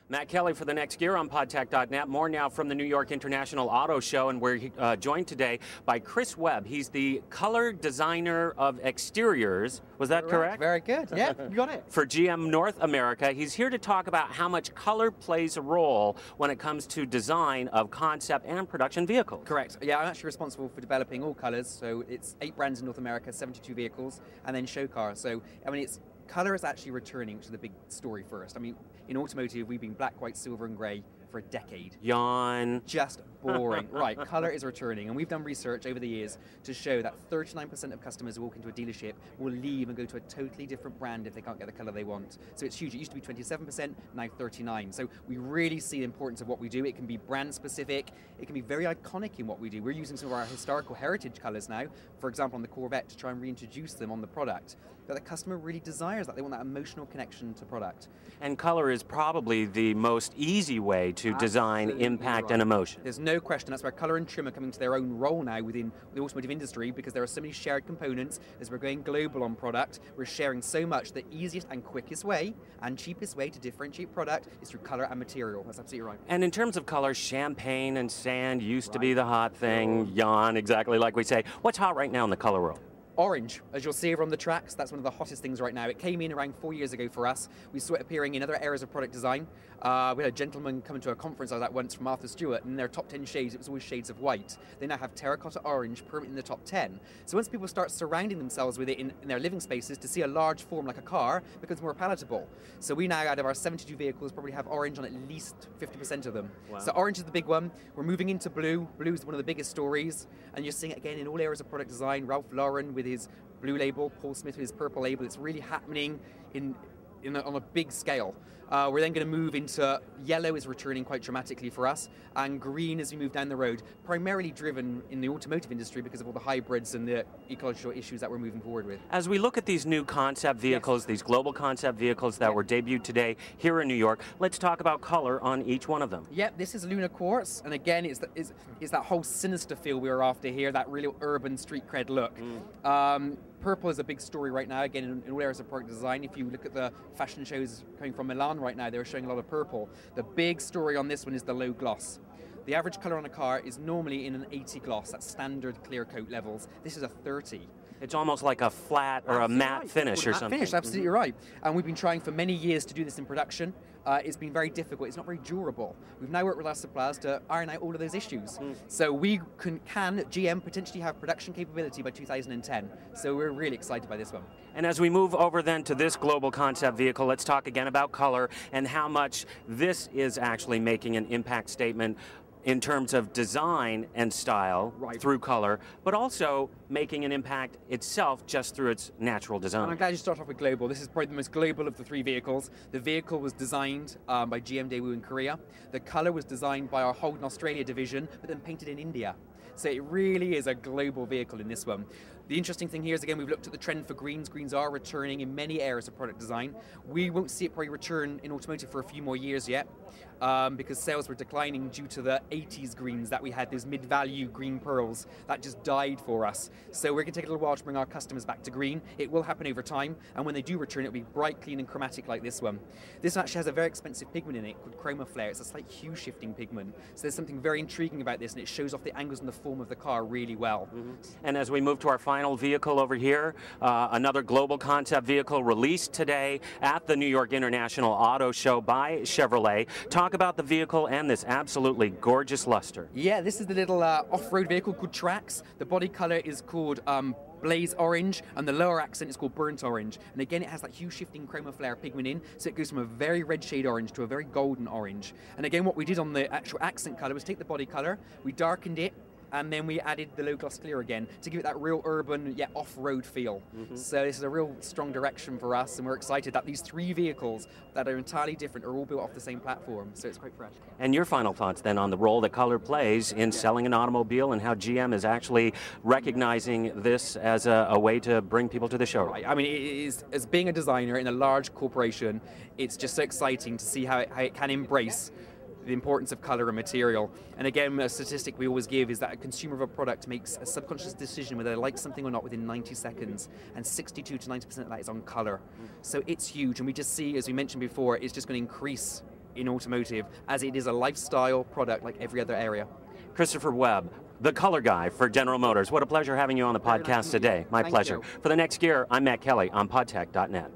Matt Kelly for The Next Gear on podtech.net. More now from the New York International Auto Show, and we're joined today by Chris Webb. He's the color designer of exteriors. Was that correct? Very good. Yeah, you got it. For GM North America. He's here to talk about how much color plays a role when it comes to design of concept and production vehicles. Correct. Yeah, I'm actually responsible for developing all colors. So it's 8 brands in North America, 72 vehicles, and then show cars. So, I mean, color is actually returning, which is the big story first. I mean, in automotive, we've been black, white, silver, and grey for a decade. Yawn. Just boring. Right, color is returning, and we've done research over the years to show that 39% of customers who walk into a dealership will leave and go to a totally different brand if they can't get the color they want. So it's huge. It used to be 27%, now 39%. So we really see the importance of what we do. It can be brand specific. It can be very iconic in what we do. We're using some of our historical heritage colors now, for example, on the Corvette, to try and reintroduce them on the product. But the customer really desires that. They want that emotional connection to product. And color is probably the most easy way to design impact and emotion. There's no question. That's where color and trim are coming to their own role now within the automotive industry, because there are so many shared components. As we're going global on product, we're sharing so much. The easiest and quickest way and cheapest way to differentiate product is through color and material. That's absolutely right. And in terms of color, champagne and sand used to be the hot thing. Yawn, exactly like we say. What's hot right now in the color world? Orange, as you'll see over on the tracks, that's one of the hottest things right now. It came in around 4 years ago for us. We saw it appearing in other areas of product design. We had a gentleman come to a conference I was at once from Martha Stewart, and in their top 10 shades, it was always shades of white. They now have terracotta orange permanent in the top 10. So once people start surrounding themselves with it in their living spaces, to see a large form like a car becomes more palatable. So we now, out of our 72 vehicles, probably have orange on at least 50% of them. Wow. So orange is the big one. We're moving into blue. Blue is one of the biggest stories, and you're seeing it again in all areas of product design. Ralph Lauren with his blue label, Paul Smith with his purple label. It's really happening on a big scale. We're then going to move into yellow is returning quite dramatically for us, and green as we move down the road, primarily driven in the automotive industry because of all the hybrids and the ecological issues that we're moving forward with. As we look at these new concept vehicles, these global concept vehicles that were debuted today here in New York, let's talk about color on each one of them. Yep, this is Luna Quartz, and again, it's that whole sinister feel we were after here, that really urban street cred look. Purple is a big story right now, again, in all areas of product design. If you look at the fashion shows coming from Milan right now, they're showing a lot of purple. The big story on this one is the low gloss. The average color on a car is normally in an 80 gloss, that's standard clear coat levels. This is a 30. It's almost like a flat or a matte finish or something. Finish, absolutely right. And we've been trying for many years to do this in production. It's been very difficult. It's not very durable. We've now worked with our suppliers to iron out all of those issues. So we can GM potentially have production capability by 2010. So we're really excited by this one. And as we move over then to this global concept vehicle, let's talk again about color and how much this is actually making an impact statement in terms of design and style through color, but also making an impact itself just through its natural design. And I'm glad you start off with global. This is probably the most global of the 3 vehicles. The vehicle was designed by GM Daewoo in Korea. The color was designed by our Holden Australia division, but then painted in India. So it really is a global vehicle in this one. The interesting thing here is, again, we've looked at the trend for greens. Greens are returning in many areas of product design. We won't see it probably return in automotive for a few more years yet, because sales were declining due to the 80s greens that we had, those mid-value green pearls that just died for us. So we're going to take a little while to bring our customers back to green. It will happen over time, and when they do return, it'll be bright, clean, and chromatic like this one. This actually has a very expensive pigment in it called ChromaFlare. It's a slight hue-shifting pigment. So there's something very intriguing about this, and it shows off the angles and the form of the car really well. And as we move to our final vehicle over here, another global concept vehicle released today at the New York International Auto Show by Chevrolet. Talk about the vehicle and this absolutely gorgeous luster. Yeah, this is the little off-road vehicle called Trax. The body color is called Blaze Orange, and the lower accent is called Burnt Orange. And again, it has that hue-shifting ChromaFlare pigment in, so it goes from a very red shade orange to a very golden orange. And again, what we did on the actual accent color was take the body color, we darkened it, and then we added the low gloss clear again to give it that real urban yet off-road feel. So this is a real strong direction for us, and we're excited that these 3 vehicles that are entirely different are all built off the same platform, so it's quite fresh. And your final thoughts then on the role that color plays in selling an automobile, and how GM is actually recognizing this as a way to bring people to the show. Right. I mean, it is, as being a designer in a large corporation, it's just so exciting to see how it can embrace the importance of color and material. And again, a statistic we always give is that a consumer of a product makes a subconscious decision whether they like something or not within 90 seconds, and 62 to 90% of that is on color. So it's huge, and we just see, as we mentioned before, it's just going to increase in automotive, as it is a lifestyle product like every other area. Christopher Webb, the color guy for General Motors. What a pleasure having you on the podcast today. My pleasure. For the next year, I'm Matt Kelly on podtech.net.